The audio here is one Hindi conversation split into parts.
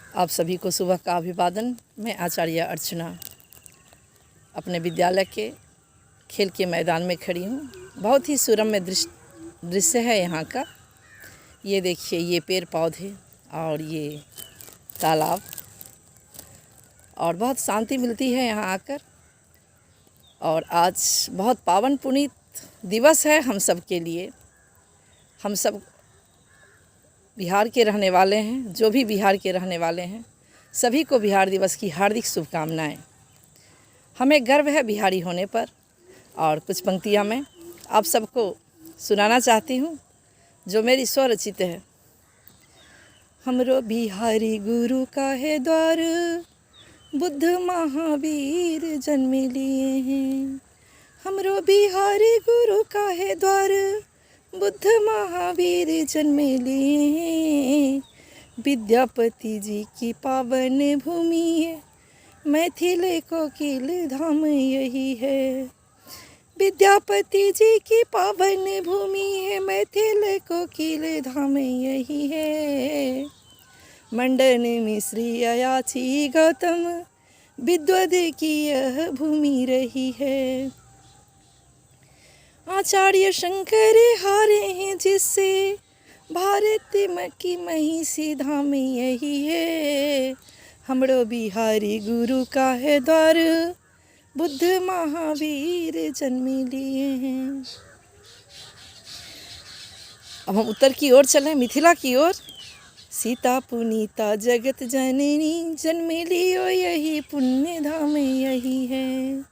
आप सभी को सुबह का अभिवादन। मैं आचार्य अर्चना अपने विद्यालय के खेल के मैदान में खड़ी हूँ। बहुत ही सुरम्य दृश्य है यहाँ का। ये देखिए, ये पेड़ पौधे और ये तालाब, और बहुत शांति मिलती है यहाँ आकर। और आज बहुत पावन पुनीत दिवस है हम सब के लिए। हम सब बिहार के रहने वाले हैं, जो भी बिहार के रहने वाले हैं सभी को बिहार दिवस की हार्दिक शुभकामनाएं। हमें गर्व है बिहारी होने पर। और कुछ पंक्तियां मैं आप सबको सुनाना चाहती हूँ जो मेरी स्वरचित है। हमरो बिहारी गुरु का है द्वार, बुद्ध महावीर जन्म लिए हैं। हमरो बिहारी गुरु का है द्वार, बुद्ध महावीर जन्म लिए हैं। विद्यापति जी की पावन भूमि है, मैथिल कोकिल धाम यही है। विद्यापति जी की पावन भूमि है, मैथिल कोकिल धाम यही है। मंडन मिश्री अयाची गौतम, विद्वद की यह भूमि रही है। आचार्य शंकर हारे हैं जिससे, भारत की महिषी धाम यही है। हमरो बिहारी गुरु का है द्वार, बुद्ध महावीर जन्म लिए हैं। अब हम उत्तर की ओर चलें, मिथिला की ओर। सीता पुनीता जगत जननी, जन्म लियो यही पुण्य धाम यही है।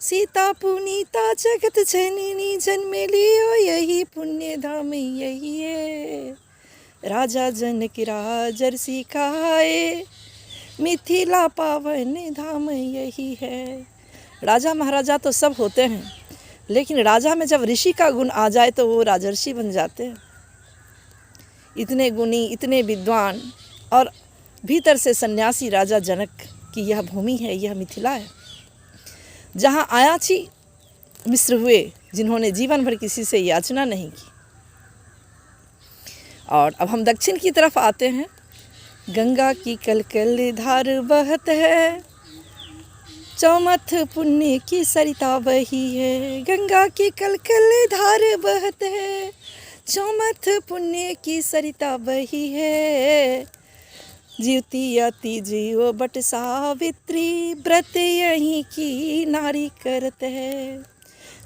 सीता पुनीता जगत जननी, जन्म लियो यही पुण्य धाम यही है। राजा जनक राजर्षि कहाए, मिथिला पावन धाम यही है। राजा महाराजा तो सब होते हैं, लेकिन राजा में जब ऋषि का गुण आ जाए तो वो राजर्षि बन जाते हैं। इतने गुणी, इतने विद्वान और भीतर से सन्यासी राजा जनक की यह भूमि है, यह मिथिला है, जहाँ अयाची मिश्र हुए, जिन्होंने जीवन भर किसी से याचना नहीं की। और अब हम दक्षिण की तरफ आते हैं। गंगा की कलकल धार बहत है, चौमथ पुण्य की सरिता बही है। गंगा की कलकल धार बहत है, चौमथ पुण्य की सरिता बही है। जीवती तीजियो बट सावित्री, व्रत यहीं की नारी करत है।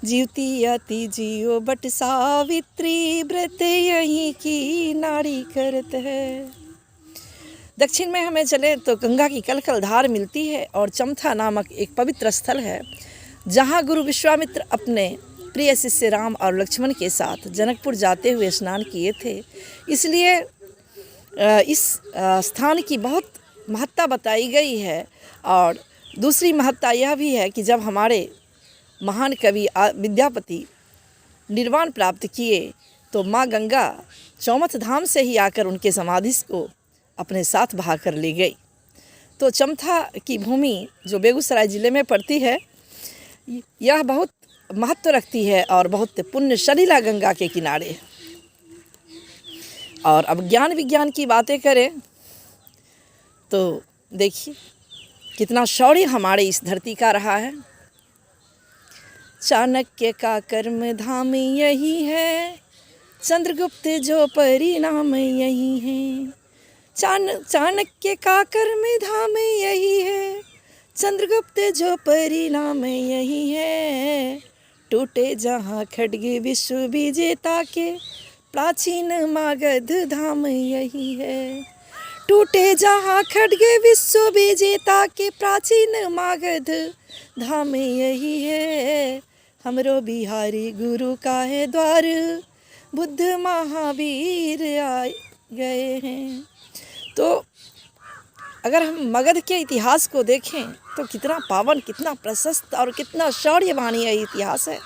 जीवती तीजियो बट सावित्री, व्रत यहीं की नारी करत है। दक्षिण में हमें चले तो गंगा की कलकल धार मिलती है, और चमथा नामक एक पवित्र स्थल है, जहाँ गुरु विश्वामित्र अपने प्रिय शिष्य राम और लक्ष्मण के साथ जनकपुर जाते हुए स्नान किए थे। इसलिए इस स्थान की बहुत महत्ता बताई गई है। और दूसरी महत्ता यह भी है कि जब हमारे महान कवि विद्यापति निर्वाण प्राप्त किए तो माँ गंगा चौमथ धाम से ही आकर उनके समाधि को अपने साथ बहा कर ले गई। तो चमथा की भूमि जो बेगूसराय ज़िले में पड़ती है, यह बहुत महत्व रखती है और बहुत पुण्य सलीला गंगा के किनारे। और अब ज्ञान विज्ञान की बातें करें तो देखिए कितना शौर्य हमारे इस धरती का रहा है। चाणक्य का कर्म धाम यही है, चंद्रगुप्त जो परिणाम यही है। चाणक्य का कर्म धाम यही है, चंद्रगुप्त जो परिणाम यही है। टूटे जहाँ खड्ग विश्व विजेता के, प्राचीन मागध धाम यही है। टूटे जहाँ खड्ग विश्व विजेता के, प्राचीन मागध धाम यही है। हमरो बिहारी गुरु का है द्वार, बुद्ध महावीर आ गए हैं। तो अगर हम मगध के इतिहास को देखें तो कितना पावन, कितना प्रशस्त और कितना शौर्यवानी यह इतिहास है।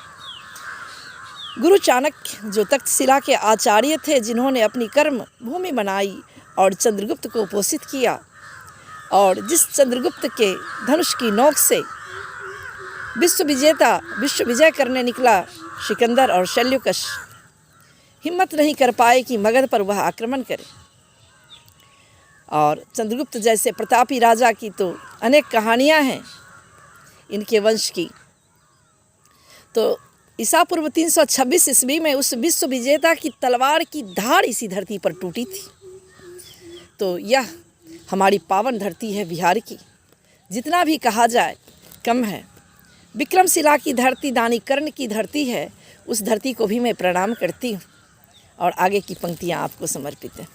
गुरु चाणक्य जो तक्षशिला के आचार्य थे, जिन्होंने अपनी कर्म भूमि बनाई और चंद्रगुप्त को पोषित किया, और जिस चंद्रगुप्त के धनुष की नोक से विश्व विजय करने निकला सिकंदर और शल्युकश, हिम्मत नहीं कर पाए कि मगध पर वह आक्रमण करे। और चंद्रगुप्त जैसे प्रतापी राजा की तो अनेक कहानियाँ हैं इनके वंश की। तो ईसा पूर्व 326 ईस्वी में उस विश्व विजेता की तलवार की धार इसी धरती पर टूटी थी। तो यह हमारी पावन धरती है बिहार की, जितना भी कहा जाए कम है। विक्रमशिला की धरती, दानीकर्ण की धरती है, उस धरती को भी मैं प्रणाम करती हूँ। और आगे की पंक्तियाँ आपको समर्पित हैं।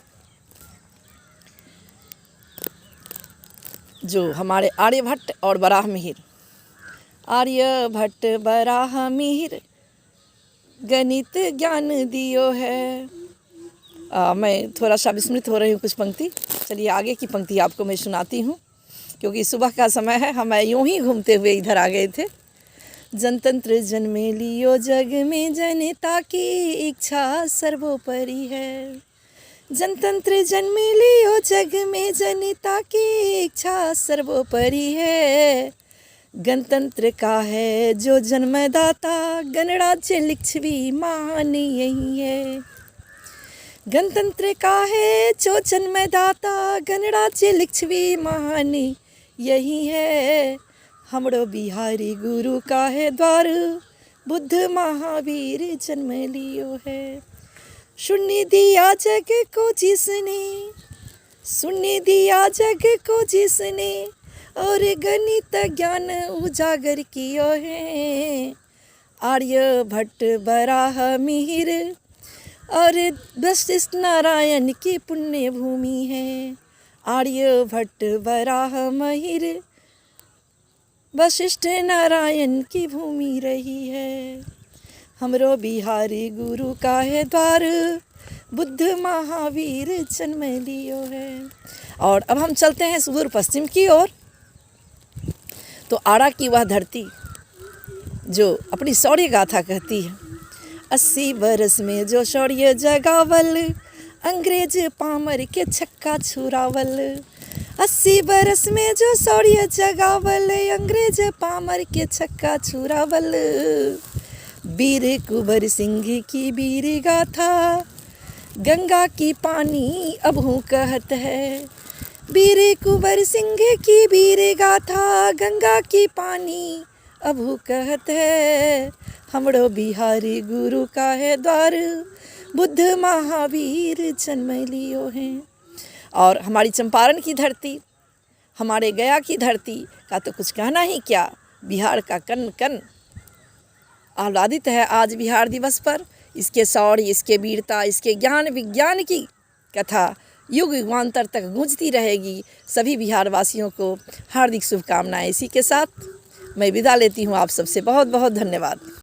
जो हमारे आर्यभट्ट और बराह मिहिर, आर्यभट्ट बराह मिहिर गणित ज्ञान दियो है। मैं थोड़ा सा विस्मृत हो रही हूँ कुछ पंक्ति। चलिए आगे की पंक्ति आपको मैं सुनाती हूँ, क्योंकि सुबह का समय है, हम यूं ही घूमते हुए इधर आ गए थे। जनतंत्र जन्मे लियो जग में, जनता की इच्छा सर्वोपरि है। जनतंत्र जन्मे लियो जग में, जनता की इच्छा सर्वोपरि है। गणतंत्र का है जो जन्मदाता, गणराज्य लिच्छवी महान यही है। गणतंत्र का है जो जन्मदाता, गणराज्य लिच्छवी महान यही है। हमरो बिहारी गुरु का है द्वार, बुद्ध महावीर जन्म लियो है। शून्य दिया जग को जिसने, शून्य दिया जग को जिसने, और गणित ज्ञान उजागर कियो है। आर्यभट्ट बराह मिहिर और वशिष्ठ नारायण की पुण्य भूमि है। आर्यभट्ट बराह मिहिर वशिष्ठ नारायण की भूमि रही है। हमरो बिहारी गुरु का है द्वार, बुद्ध महावीर जन्म लियो है। और अब हम चलते हैं सुदूर पश्चिम की ओर। तो आरा की वह धरती जो अपनी शौर्य गाथा कहती है। 80 बरस में जो शौर्य जगावल, अंग्रेज पामर के छक्का छुरावल। 80 बरस में जो शौर्य जगावल, अंग्रेज पामर के छक्का छुरावल। वीर कुंवर सिंह की वीर गाथा, गंगा की पानी अबहू कहत है। वीर कुंवर सिंह की वीर गाथा, गंगा की पानी अबहू कहत है। हमरो बिहारी गुरु का है द्वार, बुद्ध महावीर जन्म लियो है। और हमारी चंपारण की धरती, हमारे गया की धरती का तो कुछ कहना ही क्या। बिहार का कण कण आह्लादित है आज बिहार दिवस पर। इसके शौर्य, इसके वीरता, इसके ज्ञान विज्ञान की कथा युग युगांतर तक गूंजती रहेगी। सभी बिहार वासियों को हार्दिक शुभकामनाएं। इसी के साथ मैं विदा लेती हूँ। आप सबसे बहुत बहुत धन्यवाद।